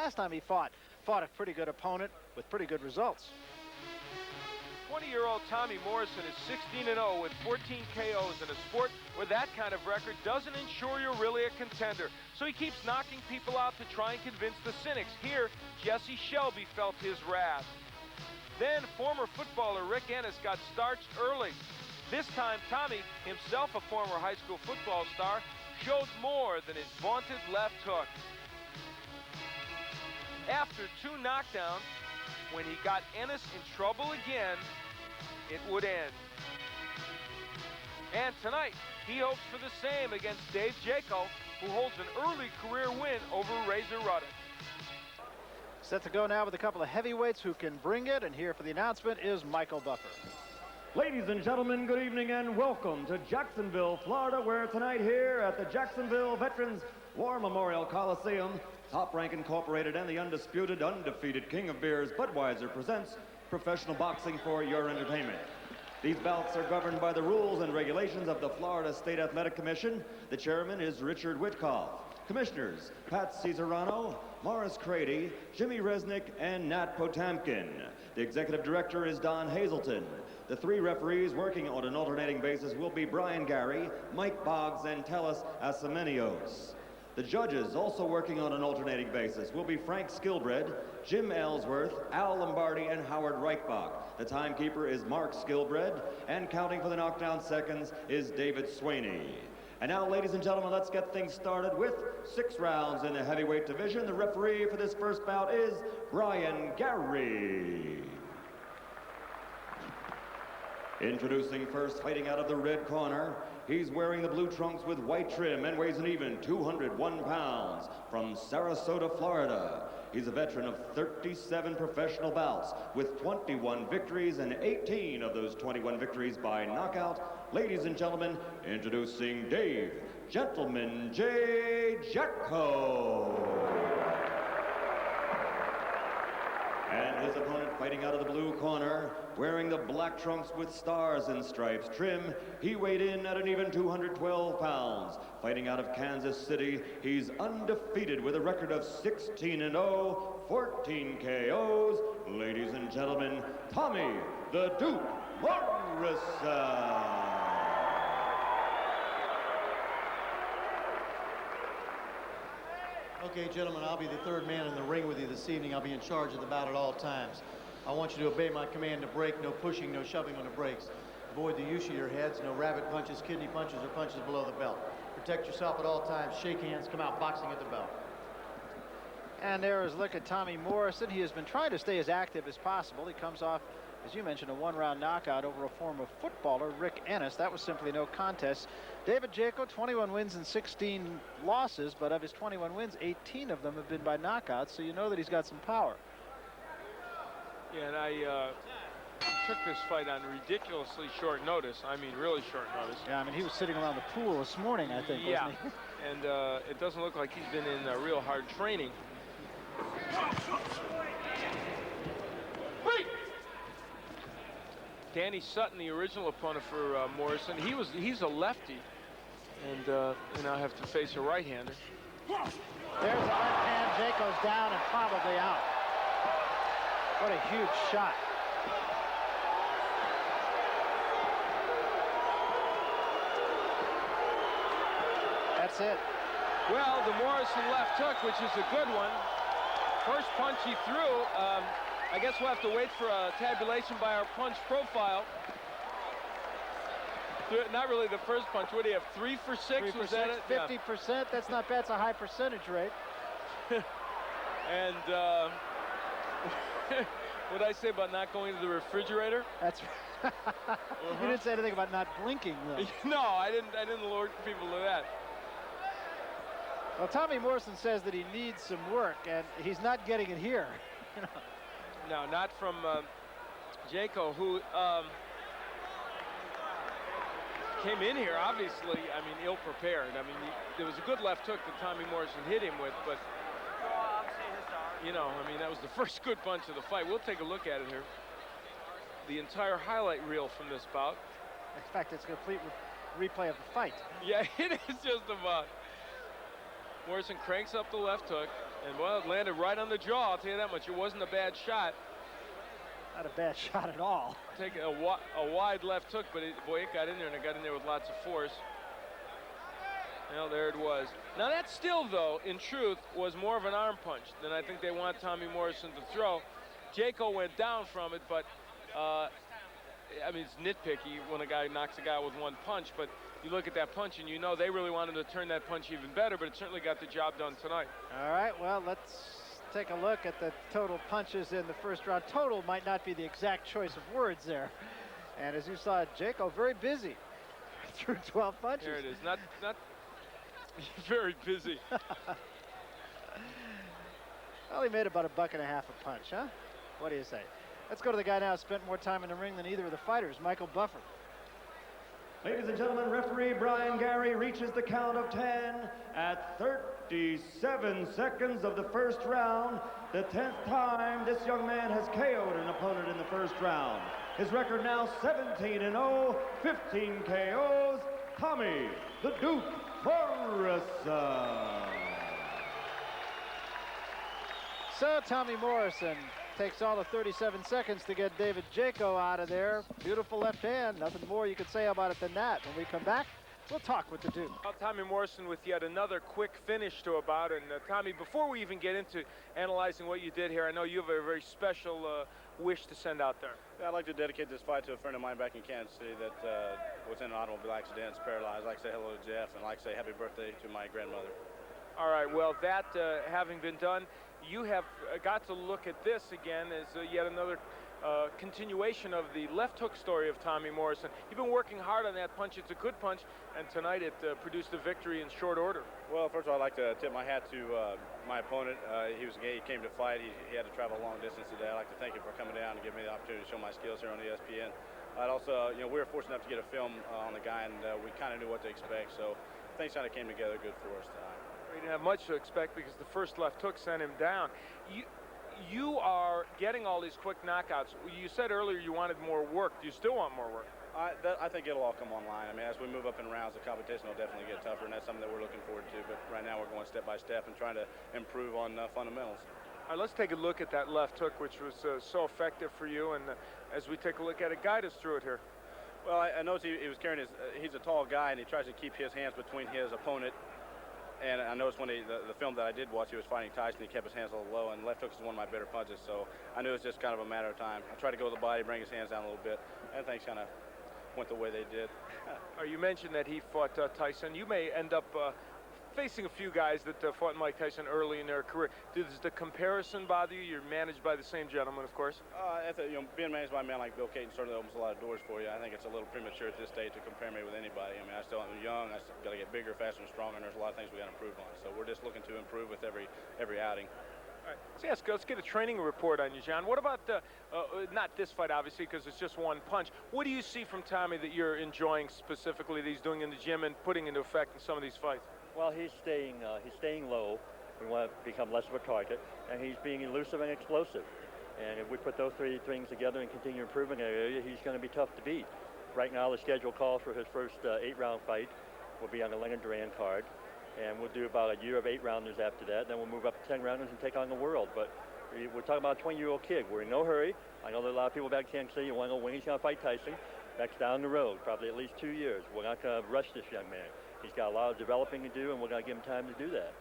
last time he fought a pretty good opponent with pretty good results. 20-year-old Tommy Morrison is 16-0 with 14 KOs in a sport where that kind of record doesn't ensure you're really a contender. So he keeps knocking people out to try and convince the cynics. Here, Jesse Shelby felt his wrath. Then former footballer Rick Ennis got starched early. This time, Tommy, himself a former high school football star, showed more than his vaunted left hook. After 2 knockdowns, when he got Ennis in trouble again, it would end. And tonight, he hopes for the same against Dave Jaco, who holds an early career win over Razor Ruddock. Set to go now with a couple of heavyweights who can bring it, and here for the announcement is Michael Buffer. Ladies and gentlemen, good evening and welcome to Jacksonville, Florida, where tonight here at the Jacksonville Veterans War Memorial Coliseum, Top Rank Incorporated and the undisputed, undefeated king of beers, Budweiser, presents professional boxing for your entertainment. These bouts are governed by the rules and regulations of the Florida State Athletic Commission. The chairman is Richard Witkoff. Commissioners, Pat Cesarano, Morris Crady, Jimmy Resnick, and Nat Potamkin. The executive director is Don Hazelton. The 3 referees working on an alternating basis will be Brian Gary, Mike Boggs, and Telis Asamenios. The judges, also working on an alternating basis, will be Frank Skilbred, Jim Ellsworth, Al Lombardi, and Howard Reichbach. The timekeeper is Mark Skilbred, and counting for the knockdown seconds is David Swaney. And now, ladies and gentlemen, let's get things started with 6 rounds in the heavyweight division. The referee for this first bout is Brian Gary. Introducing first, fighting out of the red corner, he's wearing the blue trunks with white trim and weighs an even 201 pounds. From Sarasota, Florida, he's a veteran of 37 professional bouts with 21 victories and 18 of those 21 victories by knockout. Ladies and gentlemen, introducing Dave Gentleman J. Jaco. And his opponent fighting out of the blue corner, wearing the black trunks with stars and stripes trim, he weighed in at an even 212 pounds. Fighting out of Kansas City, he's undefeated with a record of 16-0, 14 KOs. Ladies and gentlemen, Tommy the Duke Morrison. Okay, gentlemen, I'll be the 3rd man in the ring with you this evening. I'll be in charge of the bout at all times. I want you to obey my command to break, no pushing, no shoving on the brakes. Avoid the use of your heads, no rabbit punches, kidney punches, or punches below the belt. Protect yourself at all times, shake hands, come out boxing at the belt. And there is a look at Tommy Morrison. He has been trying to stay as active as possible. He comes off, as you mentioned, a 1-round knockout over a former footballer, Rick Ennis. That was simply no contest. David Jaco, 21 wins and 16 losses, but of his 21 wins, 18 of them have been by knockouts, so you know that he's got some power. Yeah, and I took this fight on ridiculously short notice. I mean, really short notice. Yeah, I mean, he was sitting around the pool this morning, I think, yeah. wasn't he? And it doesn't look like he's been in real hard training. Danny Sutton, the original opponent for Morrison, he's a lefty, and now have to face a right-hander. There's a left hand. Jaco's down and probably out. What a huge shot. That's it. Well, the Morrison left hook, which is a good one. First punch he threw. I guess we'll have to wait for a tabulation by our punch profile. Not really the first punch. What do you have, 3 for 6? 3 for 6, that it? 50%. Yeah. That's not bad. It's a high percentage rate. And what did I say about not going to the refrigerator? That's You didn't say anything about not blinking, though. No, I didn't alert people to that. Well, Tommy Morrison says that he needs some work, and he's not getting it here. No, not from Jaco, who came in here, obviously, I mean, ill-prepared. I mean, there was a good left hook that Tommy Morrison hit him with, but, you know, I mean, that was the first good punch of the fight. We'll take a look at it here. The entire highlight reel from this bout. In fact, it's a complete replay of the fight. Yeah, it is just about. Morrison cranks up the left hook, And, well, it landed right on the jaw, I'll tell you that much. It wasn't a bad shot. Not a bad shot at all. Taking a wide left hook, but boy, it got in there, and it got in there with lots of force. Well, there it was. Now, that still, though, in truth, was more of an arm punch than I think they want Tommy Morrison to throw. Jaco went down from it, but, I mean, it's nitpicky when a guy knocks a guy with one punch, but you look at that punch, and you know they really wanted to turn that punch even better, but it certainly got the job done tonight. All right, well, let's take a look at the total punches in the first round. Total might not be the exact choice of words there. And as you saw, Jaco very busy through 12 punches. There it is. Not very busy. Well, he made about $1.50 a punch, huh? What do you say? Let's go to the guy now who spent more time in the ring than either of the fighters, Michael Buffer. Ladies and gentlemen, referee Brian Gary reaches the count of 10 at 37 seconds of the first round. The 10th time this young man has KO'd an opponent in the first round. His record now 17-0, 15 KOs. Tommy the Duke Morrison. So Tommy Morrison takes all of 37 seconds to get David Jaco out of there. Beautiful left hand. Nothing more you could say about it than that. When we come back, we'll talk with the Duke. Well, Tommy Morrison with yet another quick finish to a bout. And Tommy, before we even get into analyzing what you did here, I know you have a very special wish to send out there. Yeah, I'd like to dedicate this fight to a friend of mine back in Kansas City that was in an automobile accident, is paralyzed. I'd like to say hello to Jeff, and I'd like to say happy birthday to my grandmother. All right, well, that having been done, you have got to look at this again as yet another continuation of the left hook story of Tommy Morrison. You've been working hard on that punch. It's a good punch, and tonight it produced a victory in short order. Well, first of all, I'd like to tip my hat to my opponent. He came to fight. He had to travel a long distance today. I'd like to thank him for coming down and giving me the opportunity to show my skills here on ESPN. I'd also, we were fortunate enough to get a film on the guy, and we kind of knew what to expect. So things kind of came together good for us tonight. We didn't have much to expect because the first left hook sent him down. You are getting all these quick knockouts. You said earlier you wanted more work. Do you still want more work? I think it'll all come online. I mean, as we move up in rounds, the competition will definitely get tougher, and that's something that we're looking forward to. But right now we're going step by step and trying to improve on fundamentals. All right, let's take a look at that left hook, which was so effective for you. And as we take a look at it, guide us through it here. Well, I noticed he was carrying he's a tall guy, and he tries to keep his hands between his opponent. And I noticed when the film that I did watch, he was fighting Tyson, he kept his hands a little low, and left hook is one of my better punches, so I knew it was just kind of a matter of time. I tried to go to the body, bring his hands down a little bit, and things kind of went the way they did. You mentioned that he fought Tyson. You may end up facing a few guys that fought Mike Tyson early in their career. Does the comparison bother you? You're managed by the same gentleman, of course. Being managed by a man like Bill Caton certainly opens a lot of doors for you. I think it's a little premature at this stage to compare me with anybody. I mean, I'm young. I still got to get bigger, faster, and stronger, and there's a lot of things we got to improve on. So we're just looking to improve with every outing. All right. So yes, let's get a training report on you, John. What about not this fight, obviously, because it's just one punch. What do you see from Tommy that you're enjoying specifically that he's doing in the gym and putting into effect in some of these fights? Well, he's staying low. We want to become less of a target, and he's being elusive and explosive. And if we put those three things together and continue improving in that area, he's going to be tough to beat. Right now, the schedule calls for his first 8-round fight will be on the Leonard Duran card, and we'll do about a year of 8-rounders after that. Then we'll move up to 10-rounders and take on the world. But we're talking about a 20-year-old kid. We're in no hurry. I know that a lot of people back in Kansas City want to know when he's going to fight Tyson. That's down the road, probably at least 2 years. We're not going to rush this young man. He's got a lot of developing to do, and we're going to give him time to do that.